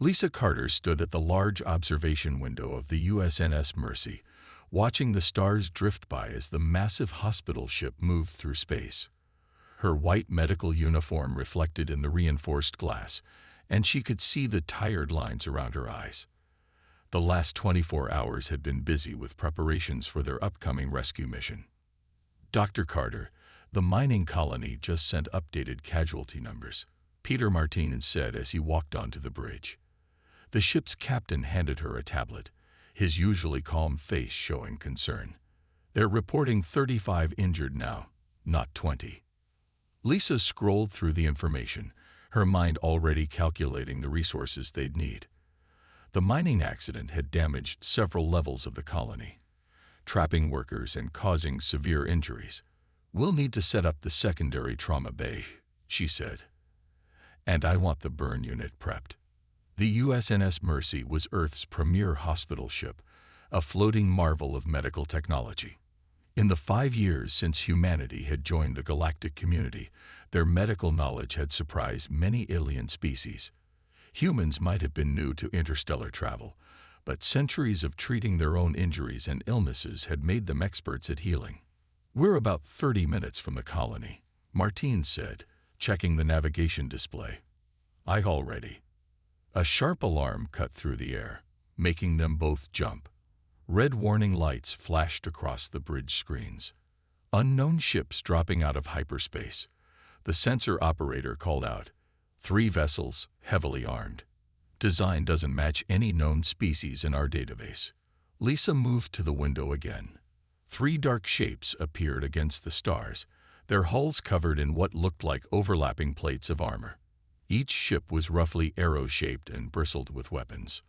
Lisa Carter stood at the large observation window of the USNS Mercy, watching the stars drift by as the massive hospital ship moved through space. Her white medical uniform reflected in the reinforced glass, and she could see the tired lines around her eyes. The last 24 hours had been busy with preparations for their upcoming rescue mission. "Dr. Carter, the mining colony just sent updated casualty numbers," Peter Martinez said as he walked onto the bridge. The ship's captain handed her a tablet, his usually calm face showing concern. "They're reporting 35 injured now, not 20. Lisa scrolled through the information, her mind already calculating the resources they'd need. The mining accident had damaged several levels of the colony, trapping workers and causing severe injuries. "We'll need to set up the secondary trauma bay," she said. "And I want the burn unit prepped." The USNS Mercy was Earth's premier hospital ship, a floating marvel of medical technology. In the 5 years since humanity had joined the galactic community, their medical knowledge had surprised many alien species. Humans might have been new to interstellar travel, but centuries of treating their own injuries and illnesses had made them experts at healing. "We're about 30 minutes from the colony," Martine said, checking the navigation display. "I already." A sharp alarm cut through the air, making them both jump. Red warning lights flashed across the bridge screens. Unknown ships dropping out of hyperspace. The sensor operator called out, "3 vessels, heavily armed. Design doesn't match any known species in our database." Lisa moved to the window again. 3 dark shapes appeared against the stars, their hulls covered in what looked like overlapping plates of armor. Each ship was roughly arrow-shaped and bristled with weapons.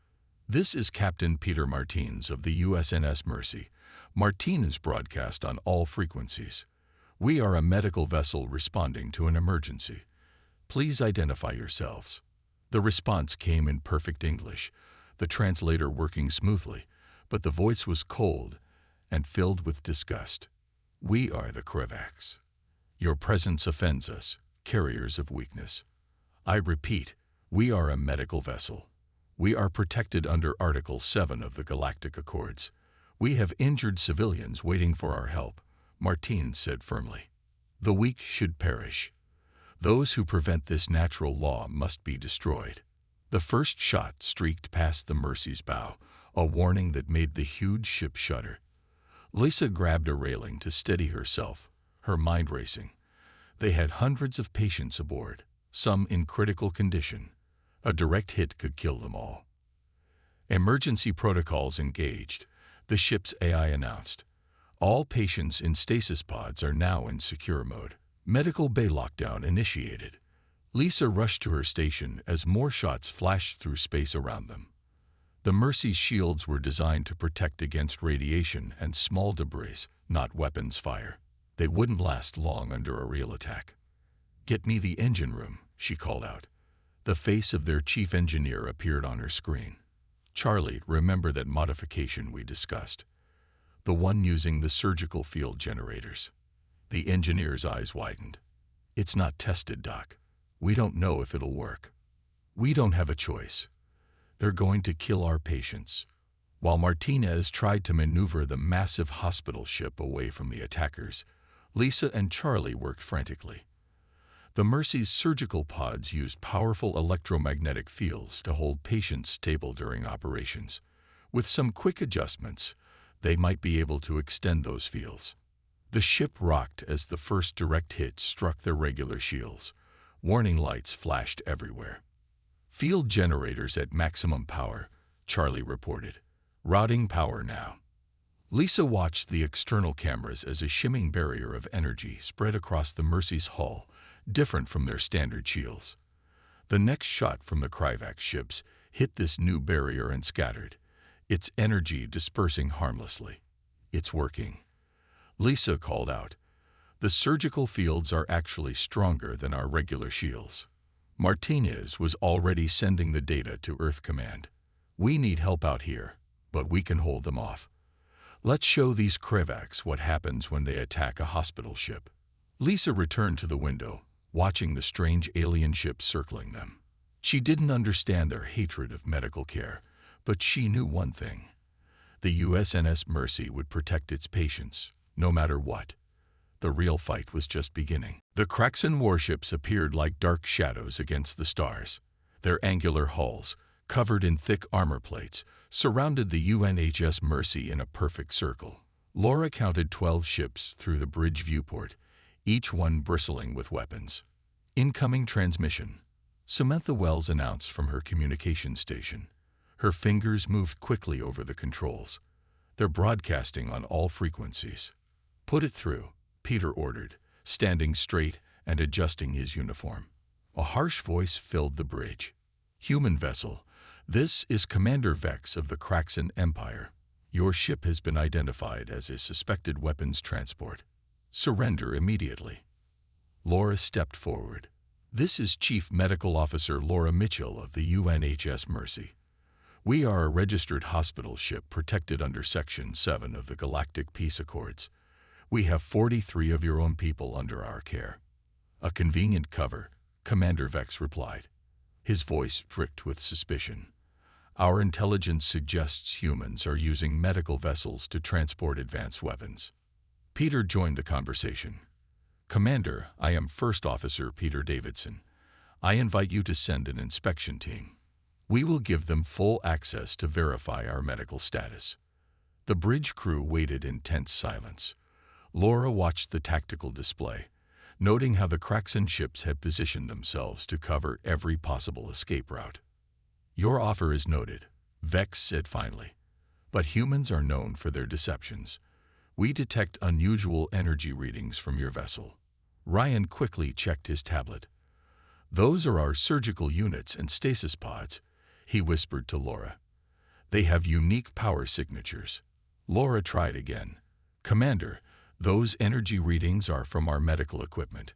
"This is Captain Peter Martinez of the USNS Mercy." Martinez broadcast on all frequencies. "We are a medical vessel responding to an emergency. Please identify yourselves." The response came in perfect English, the translator working smoothly, but the voice was cold and filled with disgust. "We are the Krivaks. Your presence offends us, carriers of weakness. I repeat, we are a medical vessel. We are protected under Article 7 of the Galactic Accords. We have injured civilians waiting for our help," Martine said firmly. "The weak should perish. Those who prevent this natural law must be destroyed." The first shot streaked past the Mercy's bow, a warning that made the huge ship shudder. Lisa grabbed a railing to steady herself, her mind racing. They had hundreds of patients aboard, some in critical condition. A direct hit could kill them all. "Emergency protocols engaged," the ship's AI announced. "All patients in stasis pods are now in secure mode. Medical bay lockdown initiated." Lisa rushed to her station as more shots flashed through space around them. The Mercy's shields were designed to protect against radiation and small debris, not weapons fire. They wouldn't last long under a real attack. "Get me the engine room," she called out. The face of their chief engineer appeared on her screen. "Charlie, remember that modification we discussed? The one using the surgical field generators." The engineer's eyes widened. "It's not tested, Doc. We don't know if it'll work. We don't have a choice. They're going to kill our patients." While Martinez tried to maneuver the massive hospital ship away from the attackers, Lisa and Charlie worked frantically. The Mercy's surgical pods used powerful electromagnetic fields to hold patients stable during operations. With some quick adjustments, they might be able to extend those fields. The ship rocked as the first direct hit struck their regular shields. Warning lights flashed everywhere. "Field generators at maximum power," Charlie reported. "Routing power now." Lisa watched the external cameras as a shimming barrier of energy spread across the Mercy's hull, different from their standard shields. The next shot from the Krivak ships hit this new barrier and scattered, its energy dispersing harmlessly. "It's working," Lisa called out. "The surgical fields are actually stronger than our regular shields." Martinez was already sending the data to Earth Command. "We need help out here, but we can hold them off. Let's show these Krivaks what happens when they attack a hospital ship." Lisa returned to the window, watching the strange alien ships circling them. She didn't understand their hatred of medical care, but she knew one thing. The USNS Mercy would protect its patients, no matter what. The real fight was just beginning. The Kracken warships appeared like dark shadows against the stars. Their angular hulls, covered in thick armor plates, surrounded the UNHS Mercy in a perfect circle. Laura counted 12 ships through the bridge viewport, each one bristling with weapons. Incoming transmission. Samantha Wells announced from her communication station. Her fingers moved quickly over the controls. They're broadcasting on all frequencies. Put it through, Peter ordered, standing straight and adjusting his uniform. A harsh voice filled the bridge. Human vessel, this is Commander Vex of the Kracken Empire. Your ship has been identified as a suspected weapons transport. Surrender immediately. Laura stepped forward. This is Chief Medical Officer Laura Mitchell of the UNHS Mercy. We are a registered hospital ship protected under Section 7 of the Galactic Peace Accords. We have 43 of your own people under our care. A convenient cover, Commander Vex replied. His voice pricked with suspicion. Our intelligence suggests humans are using medical vessels to transport advanced weapons. Peter joined the conversation. Commander, I am First Officer Peter Davidson. I invite you to send an inspection team. We will give them full access to verify our medical status. The bridge crew waited in tense silence. Laura watched the tactical display, noting how the Kracken ships had positioned themselves to cover every possible escape route. Your offer is noted, Vex said finally. But humans are known for their deceptions. We detect unusual energy readings from your vessel. Ryan quickly checked his tablet. Those are our surgical units and stasis pods, he whispered to Laura. They have unique power signatures. Laura tried again. Commander, those energy readings are from our medical equipment.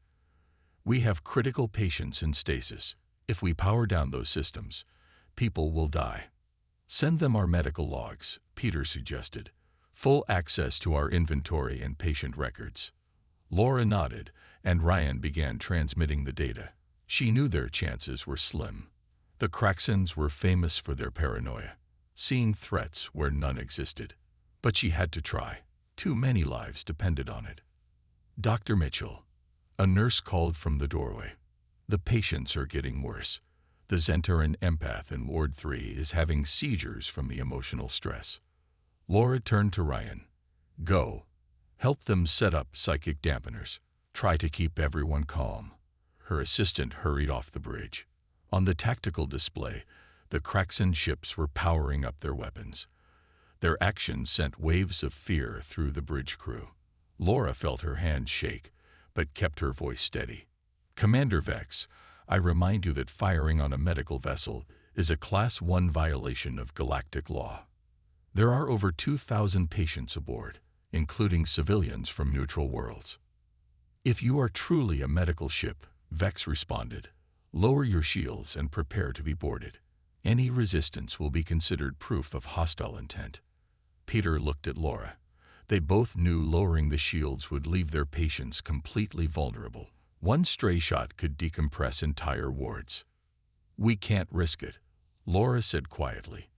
We have critical patients in stasis. If we power down those systems, people will die. Send them our medical logs, Peter suggested. Full access to our inventory and patient records. Laura nodded, and Ryan began transmitting the data. She knew their chances were slim. The Krackens were famous for their paranoia, seeing threats where none existed. But she had to try. Too many lives depended on it. Dr. Mitchell. A nurse called from the doorway. The patients are getting worse. The Zentaran empath in Ward 3 is having seizures from the emotional stress. Laura turned to Ryan. Go. Help them set up psychic dampeners. Try to keep everyone calm. Her assistant hurried off the bridge. On the tactical display, the Kracken ships were powering up their weapons. Their actions sent waves of fear through the bridge crew. Laura felt her hands shake, but kept her voice steady. Commander Vex, I remind you that firing on a medical vessel is a Class 1 violation of galactic law. There are over 2,000 patients aboard, including civilians from neutral worlds. If you are truly a medical ship, Vex responded, lower your shields and prepare to be boarded. Any resistance will be considered proof of hostile intent. Peter looked at Laura. They both knew lowering the shields would leave their patients completely vulnerable. One stray shot could decompress entire wards. We can't risk it, Laura said quietly.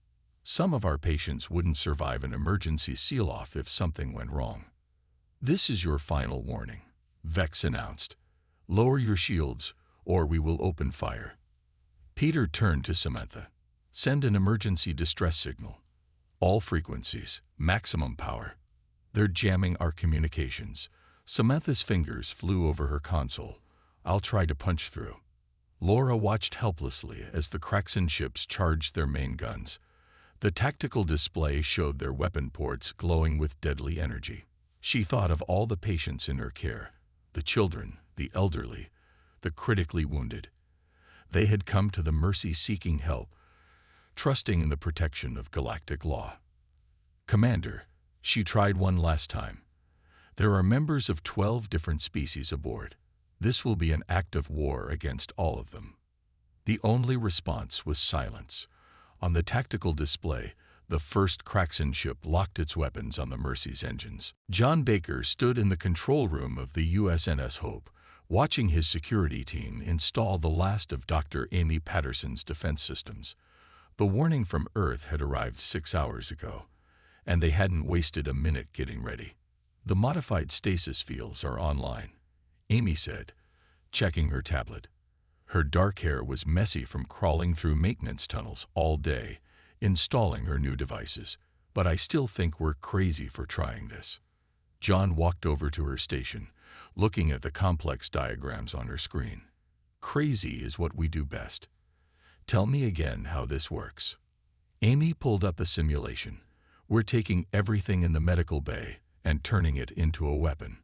Some of our patients wouldn't survive an emergency seal-off if something went wrong. This is your final warning, Vex announced. Lower your shields, or we will open fire. Peter turned to Samantha. Send an emergency distress signal. All frequencies, maximum power. They're jamming our communications. Samantha's fingers flew over her console. I'll try to punch through. Laura watched helplessly as the Kracken ships charged their main guns. The tactical display showed their weapon ports glowing with deadly energy. She thought of all the patients in her care, the children, the elderly, the critically wounded. They had come to the Mercy seeking help, trusting in the protection of galactic law. Commander, she tried one last time. There are members of 12 different species aboard. This will be an act of war against all of them. The only response was silence. On the tactical display, the first Kracken ship locked its weapons on the Mercy's engines. John Baker stood in the control room of the USNS Hope, watching his security team install the last of Dr. Amy Patterson's defense systems. The warning from Earth had arrived 6 hours ago, and they hadn't wasted a minute getting ready. "The modified stasis fields are online," Amy said, checking her tablet. Her dark hair was messy from crawling through maintenance tunnels all day, installing her new devices. "But I still think we're crazy for trying this." John walked over to her station, looking at the complex diagrams on her screen. "Crazy is what we do best. Tell me again how this works." Amy pulled up a simulation. "We're taking everything in the medical bay and turning it into a weapon.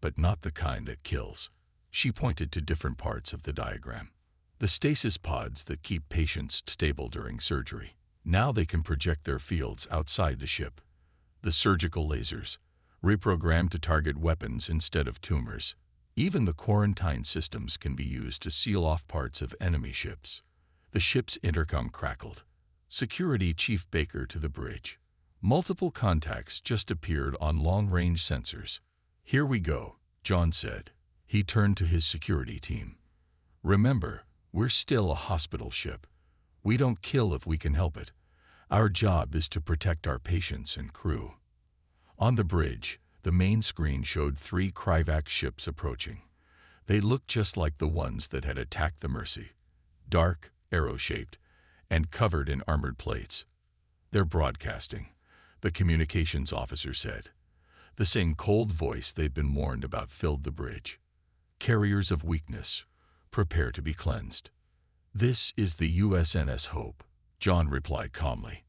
But not the kind that kills." She pointed to different parts of the diagram. "The stasis pods that keep patients stable during surgery. Now they can project their fields outside the ship. The surgical lasers, reprogrammed to target weapons instead of tumors. Even the quarantine systems can be used to seal off parts of enemy ships." The ship's intercom crackled. "Security Chief Baker to the bridge. Multiple contacts just appeared on long-range sensors." "Here we go," John said. He turned to his security team. "Remember, we're still a hospital ship. We don't kill if we can help it. Our job is to protect our patients and crew." On the bridge, the main screen showed 3 Kryvac ships approaching. They looked just like the ones that had attacked the Mercy. Dark, arrow-shaped, and covered in armored plates. "They're broadcasting," the communications officer said. The same cold voice they'd been warned about filled the bridge. "Carriers of weakness, prepare to be cleansed." "This is the USNS Hope," John replied calmly.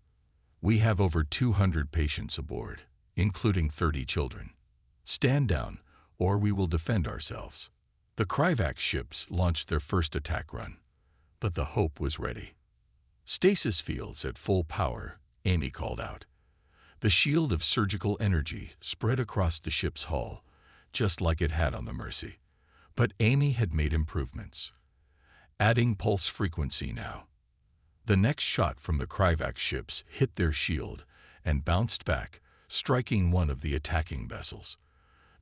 "We have over 200 patients aboard, including 30 children. Stand down, or we will defend ourselves." The Kryvac ships launched their first attack run, but the Hope was ready. "Stasis fields at full power," Amy called out. The shield of surgical energy spread across the ship's hull, just like it had on the Mercy. But Amy had made improvements. Adding pulse frequency now. The next shot from the Kryvac ships hit their shield and bounced back, striking one of the attacking vessels.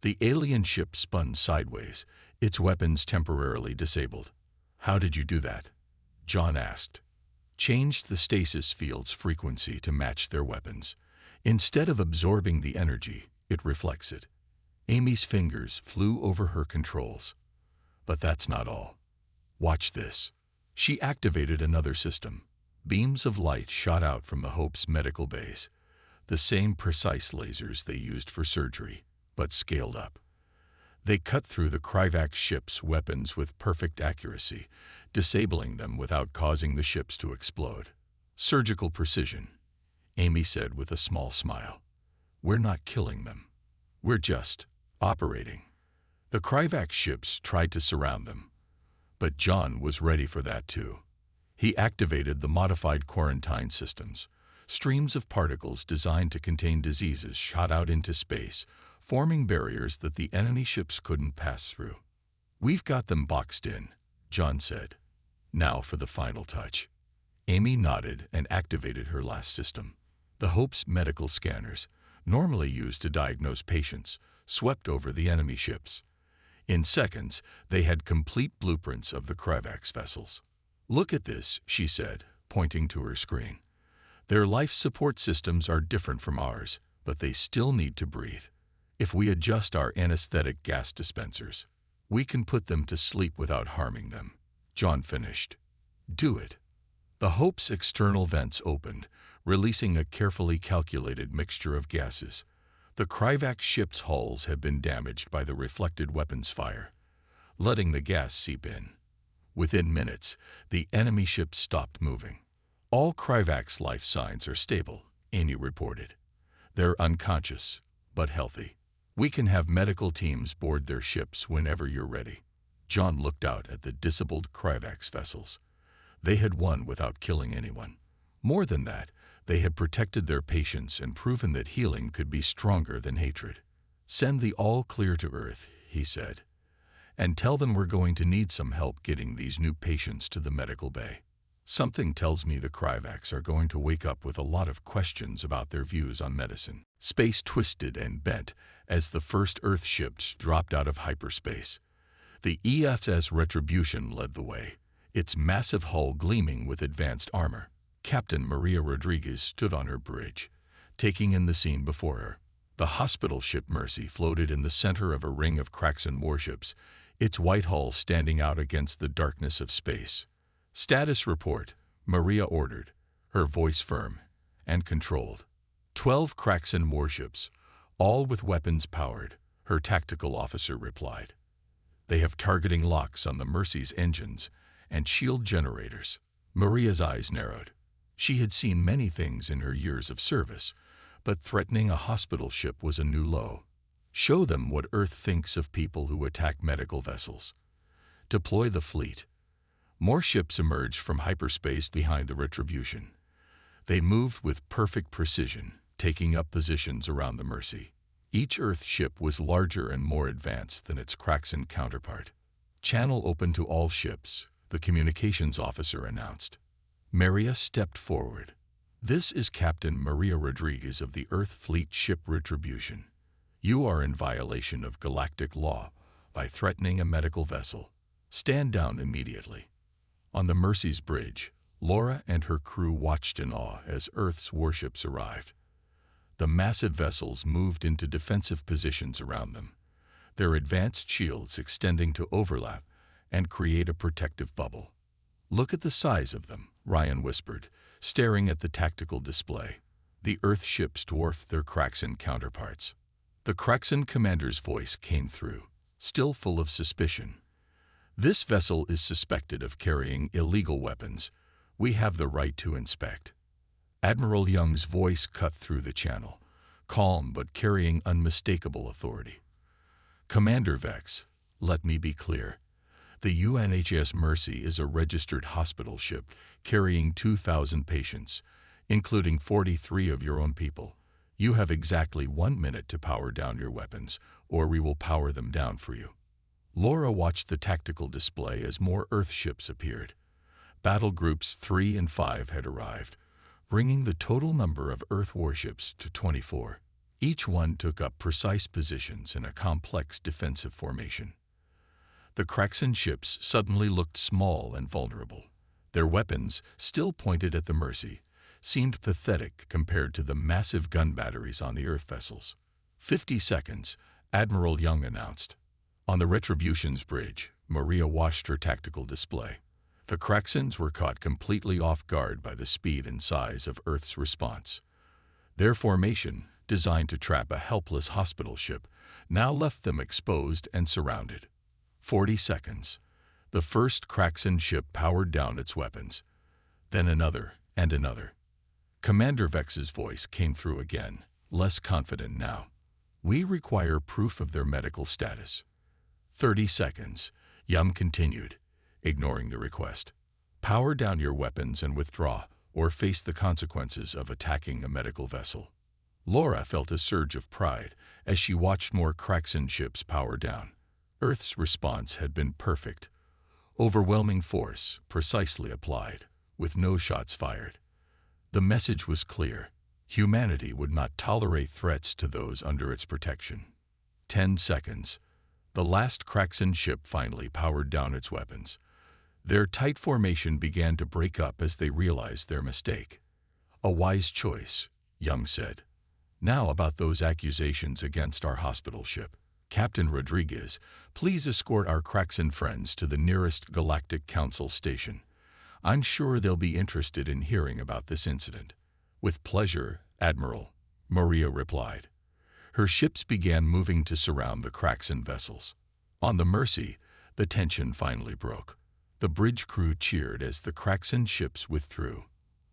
The alien ship spun sideways, its weapons temporarily disabled. "How did you do that?" John asked. "Changed the stasis field's frequency to match their weapons. Instead of absorbing the energy, it reflects it." Amy's fingers flew over her controls. "But that's not all. Watch this." She activated another system. Beams of light shot out from the Hope's medical bays, the same precise lasers they used for surgery, but scaled up. They cut through the Kryvac ship's weapons with perfect accuracy, disabling them without causing the ships to explode. "Surgical precision," Amy said with a small smile. "We're not killing them. We're just operating." The Kryvac ships tried to surround them, but John was ready for that too. He activated the modified quarantine systems. Streams of particles designed to contain diseases shot out into space, forming barriers that the enemy ships couldn't pass through. "We've got them boxed in," John said. "Now for the final touch." Amy nodded and activated her last system. The Hope's medical scanners, normally used to diagnose patients, swept over the enemy ships. In seconds, they had complete blueprints of the Kryvac's vessels. "Look at this," she said, pointing to her screen. "Their life support systems are different from ours, but they still need to breathe. If we adjust our anesthetic gas dispensers, we can put them to sleep without harming them." John finished. "Do it." The Hope's external vents opened, releasing a carefully calculated mixture of gases. The Kryvac ship's hulls had been damaged by the reflected weapons fire, letting the gas seep in. Within minutes, the enemy ship stopped moving. "All Kryvac's life signs are stable," Amy reported. "They're unconscious, but healthy. We can have medical teams board their ships whenever you're ready." John looked out at the disabled Kryvac's vessels. They had won without killing anyone. More than that, they had protected their patients and proven that healing could be stronger than hatred. "Send the all clear to Earth," he said, "and tell them we're going to need some help getting these new patients to the medical bay." Something tells me the Kryvacs are going to wake up with a lot of questions about their views on medicine. Space twisted and bent as the first Earth ships dropped out of hyperspace. The EFS Retribution led the way, its massive hull gleaming with advanced armor. Captain Maria Rodriguez stood on her bridge, taking in the scene before her. The hospital ship Mercy floated in the center of a ring of Kracken warships, its white hull standing out against the darkness of space. "Status report," Maria ordered, her voice firm and controlled. 12 Kracken warships, all with weapons powered, her tactical officer replied. "They have targeting locks on the Mercy's engines and shield generators." Maria's eyes narrowed. She had seen many things in her years of service, but threatening a hospital ship was a new low. Show them what Earth thinks of people who attack medical vessels. Deploy the fleet. More ships emerged from hyperspace behind the Retribution. They moved with perfect precision, taking up positions around the Mercy. Each Earth ship was larger and more advanced than its Kracken counterpart. "Channel open to all ships," the communications officer announced. Maria stepped forward. "This is Captain Maria Rodriguez of the Earth Fleet Ship Retribution. You are in violation of galactic law by threatening a medical vessel. Stand down immediately." On the Mercy's bridge, Laura and her crew watched in awe as Earth's warships arrived. The massive vessels moved into defensive positions around them, their advanced shields extending to overlap and create a protective bubble. "Look at the size of them," Ryan whispered, staring at the tactical display. The Earth ships dwarfed their Kracken counterparts. The Kracken commander's voice came through, still full of suspicion. "This vessel is suspected of carrying illegal weapons. We have the right to inspect." Admiral Young's voice cut through the channel, calm but carrying unmistakable authority. "Commander Vex, let me be clear. The UNHS Mercy is a registered hospital ship carrying 2,000 patients, including 43 of your own people. You have exactly 1 minute to power down your weapons, or we will power them down for you." Laura watched the tactical display as more Earth ships appeared. Battle Groups 3 and 5 had arrived, bringing the total number of Earth warships to 24. Each one took up precise positions in a complex defensive formation. The Kracken ships suddenly looked small and vulnerable. Their weapons, still pointed at the Mercy, seemed pathetic compared to the massive gun batteries on the Earth vessels. 50 seconds, Admiral Young announced. On the Retribution's bridge, Maria watched her tactical display. The Krackens were caught completely off guard by the speed and size of Earth's response. Their formation, designed to trap a helpless hospital ship, now left them exposed and surrounded. 40 seconds. The first Kracken ship powered down its weapons. Then another and another. Commander Vex's voice came through again, less confident now. "We require proof of their medical status." 30 seconds. Yum continued, ignoring the request. "Power down your weapons and withdraw, or face the consequences of attacking a medical vessel." Laura felt a surge of pride as she watched more Kracken ships power down. Earth's response had been perfect. Overwhelming force, precisely applied, with no shots fired. The message was clear. Humanity would not tolerate threats to those under its protection. 10 seconds. The last Kracken ship finally powered down its weapons. Their tight formation began to break up as they realized their mistake. "A wise choice," Young said. "Now about those accusations against our hospital ship. Captain Rodriguez, please escort our Kracken friends to the nearest Galactic Council station. I'm sure they'll be interested in hearing about this incident." "With pleasure, Admiral," Maria replied. Her ships began moving to surround the Kracken vessels. On the Mercy, the tension finally broke. The bridge crew cheered as the Kracken ships withdrew.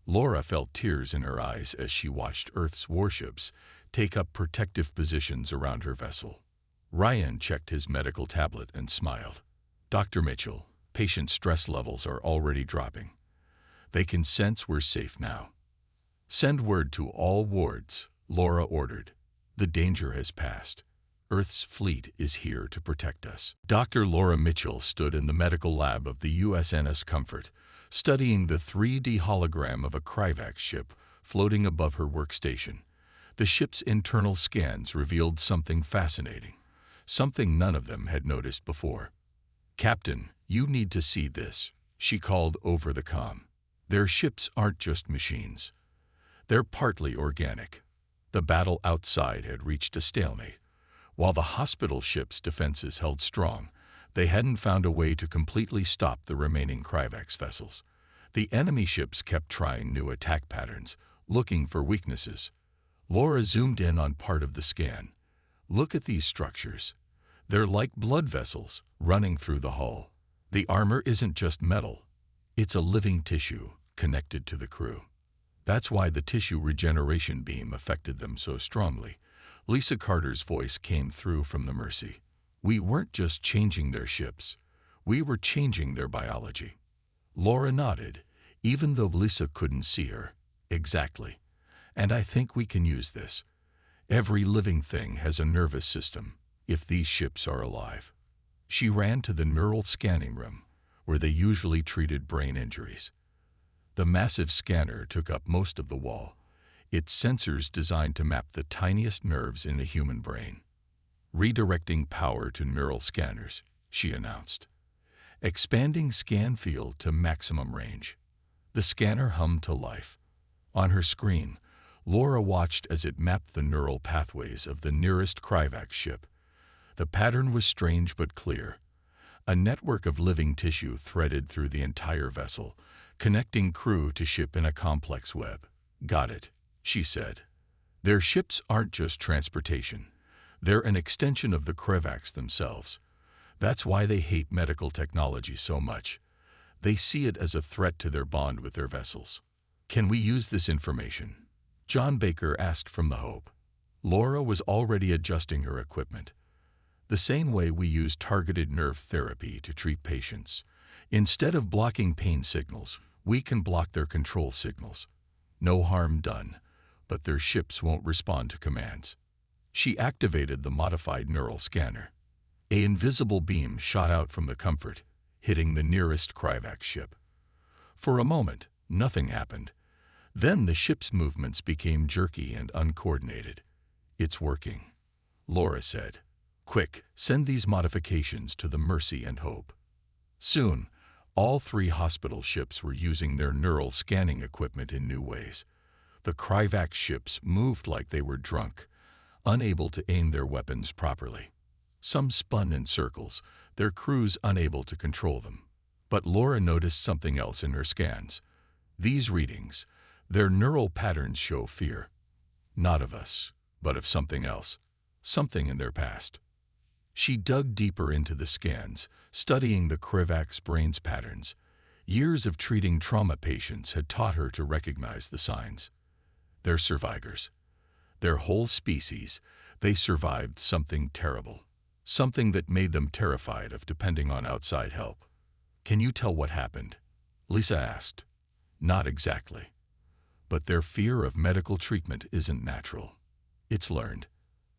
Laura felt tears in her eyes as she watched Earth's warships take up protective positions around her vessel. Ryan checked his medical tablet and smiled. "Dr. Mitchell, patient stress levels are already dropping. They can sense we're safe now." "Send word to all wards," Laura ordered. "The danger has passed. Earth's fleet is here to protect us." Dr. Laura Mitchell stood in the medical lab of the USNS Comfort, studying the 3D hologram of a Kryvax ship floating above her workstation. The ship's internal scans revealed something fascinating, something none of them had noticed before. "Captain, you need to see this," she called over the comm. "Their ships aren't just machines. They're partly organic." The battle outside had reached a stalemate. While the hospital ship's defenses held strong, they hadn't found a way to completely stop the remaining Kryvax vessels. The enemy ships kept trying new attack patterns, looking for weaknesses. Laura zoomed in on part of the scan. "Look at these structures. They're like blood vessels running through the hull. The armor isn't just metal. It's a living tissue connected to the crew. That's why the tissue regeneration beam affected them so strongly." Lisa Carter's voice came through from the Mercy. "We weren't just changing their ships. We were changing their biology." Laura nodded, even though Lisa couldn't see her. "Exactly. And I think we can use this. Every living thing has a nervous system, if these ships are alive." She ran to the neural scanning room, where they usually treated brain injuries. The massive scanner took up most of the wall, its sensors designed to map the tiniest nerves in a human brain. "Redirecting power to neural scanners," she announced. "Expanding scan field to maximum range." The scanner hummed to life. On her screen, Laura watched as it mapped the neural pathways of the nearest Kryvax ship. The pattern was strange but clear. A network of living tissue threaded through the entire vessel, connecting crew to ship in a complex web. "Got it," she said. "Their ships aren't just transportation. They're an extension of the Kryvax themselves. That's why they hate medical technology so much. They see it as a threat to their bond with their vessels." "Can we use this information?" John Baker asked from the Hope. Laura was already adjusting her equipment. "The same way we use targeted nerve therapy to treat patients. Instead of blocking pain signals, we can block their control signals. No harm done, but their ships won't respond to commands." She activated the modified neural scanner. An invisible beam shot out from the comfort, hitting the nearest Kryvax ship. For a moment, nothing happened. Then the ship's movements became jerky and uncoordinated. "It's working," Laura said. "Quick, send these modifications to the Mercy and Hope." Soon, all three hospital ships were using their neural scanning equipment in new ways. The Kryvax ships moved like they were drunk, unable to aim their weapons properly. Some spun in circles, their crews unable to control them. But Laura noticed something else in her scans. These readings, their neural patterns show fear. Not of us, but of something else. Something in their past. She dug deeper into the scans, studying the Kryvax brain's patterns. Years of treating trauma patients had taught her to recognize the signs. They're survivors. Their whole species, they survived something terrible. Something that made them terrified of depending on outside help. "Can you tell what happened?" Lisa asked. "Not exactly. But their fear of medical treatment isn't natural. It's learned.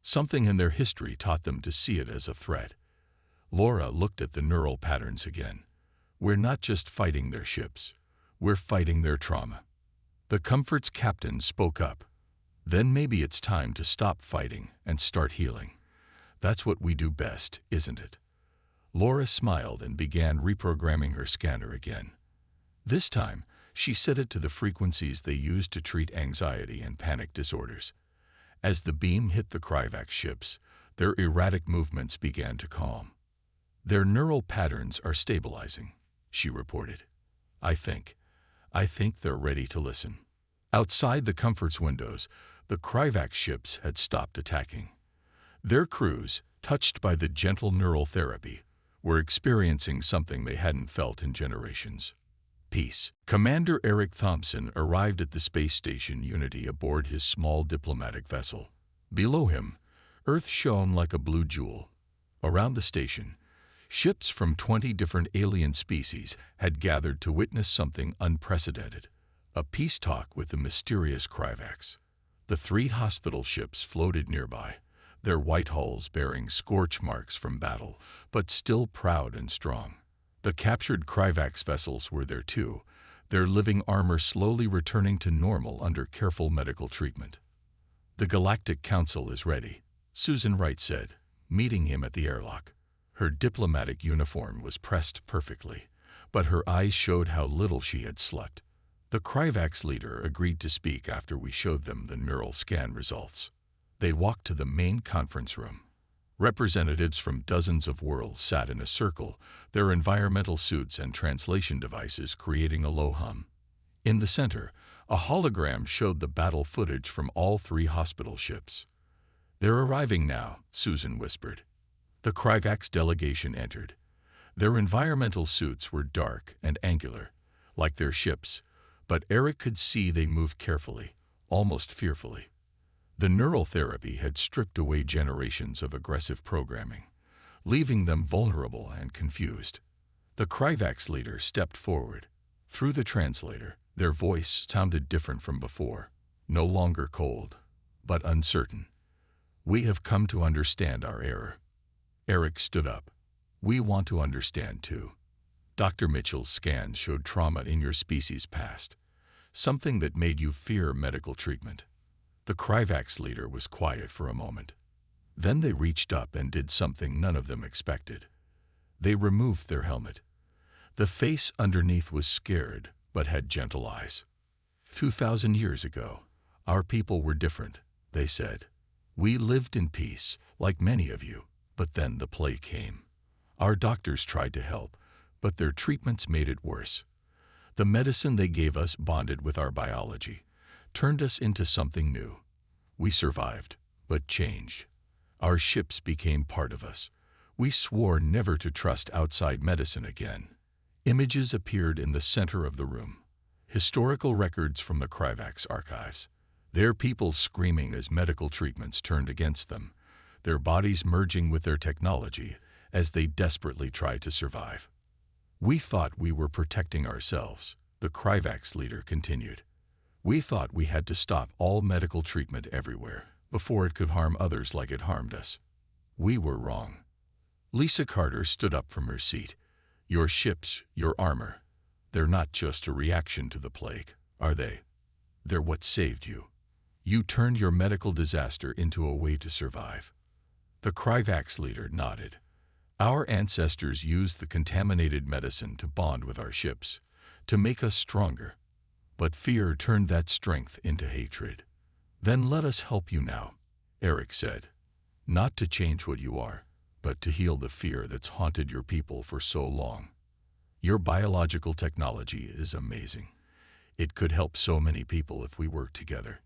Something in their history taught them to see it as a threat." Laura looked at the neural patterns again. "We're not just fighting their ships. We're fighting their trauma." The Comfort's captain spoke up. "Then maybe it's time to stop fighting and start healing. That's what we do best, isn't it?" Laura smiled and began reprogramming her scanner again. This time, she set it to the frequencies they used to treat anxiety and panic disorders. As the beam hit the Kryvax ships, their erratic movements began to calm. "Their neural patterns are stabilizing," she reported. I think they're ready to listen." Outside the Comfort's windows, the Kryvax ships had stopped attacking. Their crews, touched by the gentle neural therapy, were experiencing something they hadn't felt in generations. Peace. Commander Eric Thompson arrived at the space station Unity aboard his small diplomatic vessel. Below him, Earth shone like a blue jewel. Around the station, ships from 20 different alien species had gathered to witness something unprecedented, a peace talk with the mysterious Kryvax. The three hospital ships floated nearby, their white hulls bearing scorch marks from battle, but still proud and strong. The captured Kryvax vessels were there too, their living armor slowly returning to normal under careful medical treatment. "The Galactic Council is ready," Susan Wright said, meeting him at the airlock. Her diplomatic uniform was pressed perfectly, but her eyes showed how little she had slept. The Kryvax leader agreed to speak after we showed them the neural scan results. They walked to the main conference room. Representatives from dozens of worlds sat in a circle, their environmental suits and translation devices creating a low hum. In the center, a hologram showed the battle footage from all 3 hospital ships. "They're arriving now," Susan whispered. The Kryvax delegation entered. Their environmental suits were dark and angular, like their ships, but Eric could see they moved carefully, almost fearfully. The neural therapy had stripped away generations of aggressive programming, leaving them vulnerable and confused. The Kryvax leader stepped forward. Through the translator, their voice sounded different from before, no longer cold, but uncertain. "We have come to understand our error." Eric stood up. "We want to understand too. Dr. Mitchell's scans showed trauma in your species past, something that made you fear medical treatment." The Kryvax leader was quiet for a moment. Then they reached up and did something none of them expected. They removed their helmet. The face underneath was scared, but had gentle eyes. 2,000 years ago, our people were different," they said. "We lived in peace, like many of you, but then the plague came. Our doctors tried to help, but their treatments made it worse. The medicine they gave us bonded with our biology, turned us into something new. We survived, but changed. Our ships became part of us. We swore never to trust outside medicine again." Images appeared in the center of the room. Historical records from the Kryvax archives. Their people screaming as medical treatments turned against them, their bodies merging with their technology as they desperately tried to survive. "We thought we were protecting ourselves," the Kryvax leader continued. "We thought we had to stop all medical treatment everywhere before it could harm others like it harmed us. We were wrong." Lisa Carter stood up from her seat. "Your ships, your armor, they're not just a reaction to the plague, are they? They're what saved you. You turned your medical disaster into a way to survive." The Kryvax leader nodded. "Our ancestors used the contaminated medicine to bond with our ships, to make us stronger. But fear turned that strength into hatred. Then let us help you now," Eric said. "Not to change what you are, but to heal the fear that's haunted your people for so long. Your biological technology is amazing. It could help so many people if we worked together."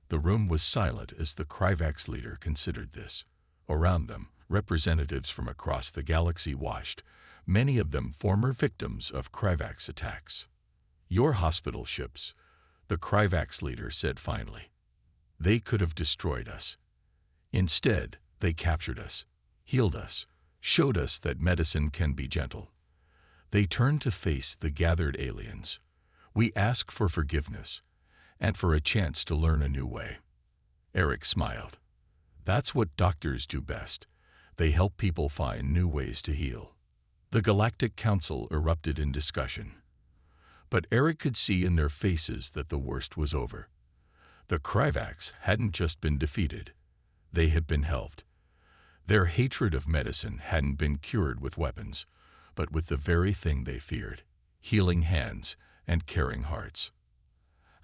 The room was silent as the Kryvax leader considered this. Around them, representatives from across the galaxy watched, many of them former victims of Kryvax attacks. "Your hospital ships," the Kryvax leader said finally. "They could have destroyed us. Instead, they captured us, healed us, showed us that medicine can be gentle. They turned to face the gathered aliens. We ask for forgiveness, and for a chance to learn a new way." Eric smiled. "That's what doctors do best. They help people find new ways to heal." The Galactic Council erupted in discussion. But Eric could see in their faces that the worst was over. The Kryvax hadn't just been defeated. They had been helped. Their hatred of medicine hadn't been cured with weapons, but with the very thing they feared: healing hands and caring hearts.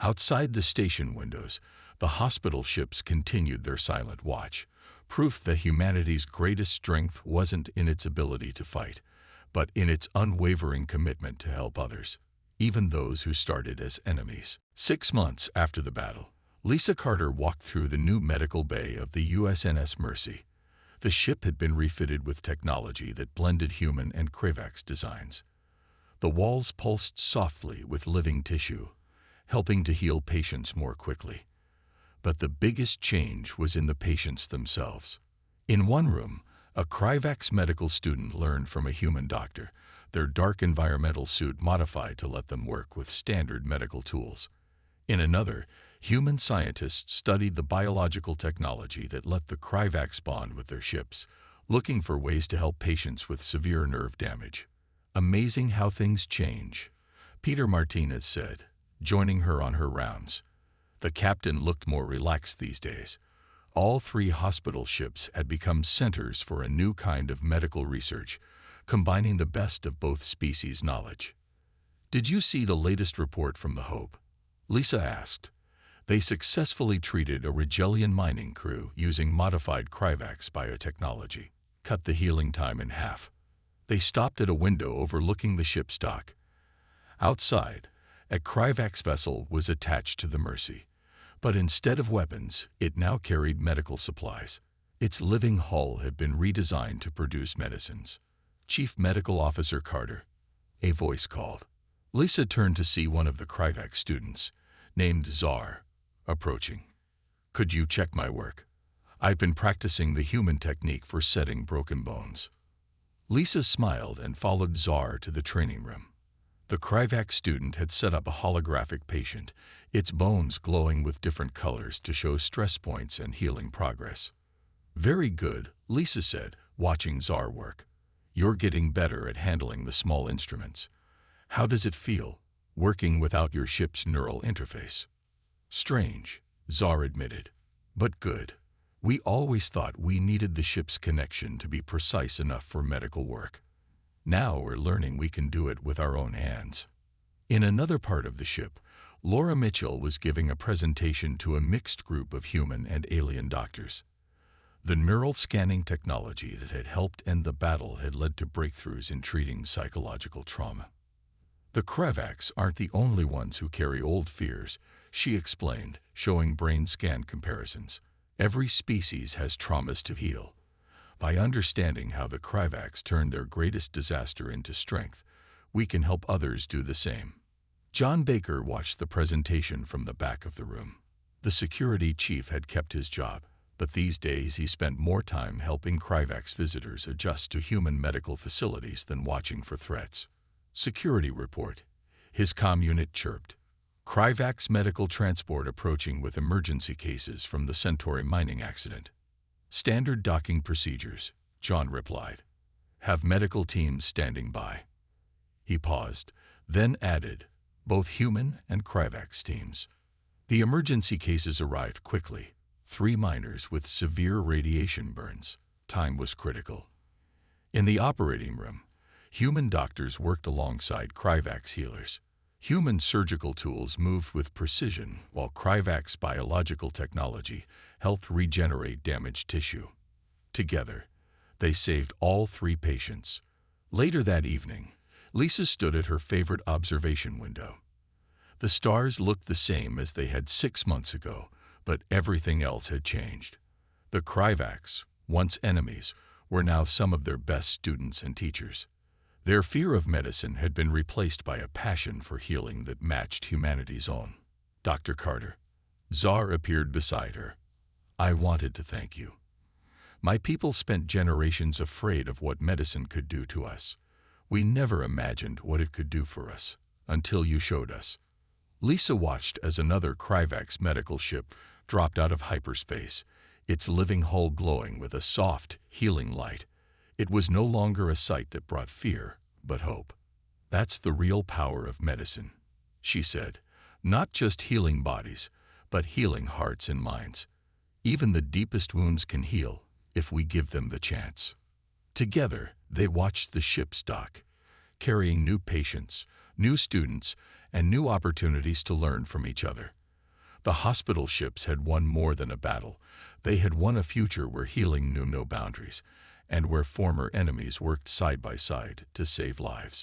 Outside the station windows, the hospital ships continued their silent watch, proof that humanity's greatest strength wasn't in its ability to fight, but in its unwavering commitment to help others, even those who started as enemies. 6 months after the battle, Lisa Carter walked through the new medical bay of the USNS Mercy. The ship had been refitted with technology that blended human and Kryvax designs. The walls pulsed softly with living tissue, helping to heal patients more quickly. But the biggest change was in the patients themselves. In one room, a Kryvax medical student learned from a human doctor, their dark environmental suit modified to let them work with standard medical tools. In another, human scientists studied the biological technology that let the Kryvax bond with their ships, looking for ways to help patients with severe nerve damage. "Amazing how things change," Peter Martinez said, joining her on her rounds. The captain looked more relaxed these days. All three hospital ships had become centers for a new kind of medical research, combining the best of both species' knowledge. "Did you see the latest report from the Hope?" Lisa asked. They successfully treated a Rigelian mining crew using modified Kryvax biotechnology, cut the healing time in half. They stopped at a window overlooking the ship's dock. Outside, a Kryvax vessel was attached to the Mercy, but instead of weapons, it now carried medical supplies. Its living hull had been redesigned to produce medicines. "Chief Medical Officer Carter," a voice called. Lisa turned to see one of the Kryvax students, named Czar, approaching. "Could you check my work? I've been practicing the human technique for setting broken bones." Lisa smiled and followed Czar to the training room. The Kryvax student had set up a holographic patient, its bones glowing with different colors to show stress points and healing progress. "Very good," Lisa said, watching Czar work. "You're getting better at handling the small instruments. How does it feel, working without your ship's neural interface?" "Strange," Czar admitted, "but good. We always thought we needed the ship's connection to be precise enough for medical work. Now we're learning we can do it with our own hands." In another part of the ship, Laura Mitchell was giving a presentation to a mixed group of human and alien doctors. The neural scanning technology that had helped end the battle had led to breakthroughs in treating psychological trauma. "The Kryvax aren't the only ones who carry old fears," she explained, showing brain scan comparisons. "Every species has traumas to heal. By understanding how the Kryvax turned their greatest disaster into strength, we can help others do the same." John Baker watched the presentation from the back of the room. The security chief had kept his job, but these days he spent more time helping Kryvax visitors adjust to human medical facilities than watching for threats. "Security report," his comm unit chirped. "Kryvax medical transport approaching with emergency cases from the Centauri mining accident." "Standard docking procedures," John replied. "Have medical teams standing by." He paused, then added, "Both human and Kryvax teams." The emergency cases arrived quickly. 3 miners with severe radiation burns. Time was critical. In the operating room, human doctors worked alongside Kryvax healers. Human surgical tools moved with precision, while Kryvax biological technology helped regenerate damaged tissue. Together, they saved all 3 patients. Later that evening, Lisa stood at her favorite observation window. The stars looked the same as they had 6 months ago, but everything else had changed. The Kryvax, once enemies, were now some of their best students and teachers. Their fear of medicine had been replaced by a passion for healing that matched humanity's own. "Dr. Carter." Czar appeared beside her. "I wanted to thank you. My people spent generations afraid of what medicine could do to us. We never imagined what it could do for us, until you showed us." Lisa watched as another Kryvax medical ship dropped out of hyperspace, its living hull glowing with a soft, healing light. It was no longer a sight that brought fear, but hope. "That's the real power of medicine," she said. "Not just healing bodies, but healing hearts and minds. Even the deepest wounds can heal if we give them the chance." Together, they watched the ships dock, carrying new patients, new students, and new opportunities to learn from each other. The hospital ships had won more than a battle. They had won a future where healing knew no boundaries, and where former enemies worked side by side to save lives.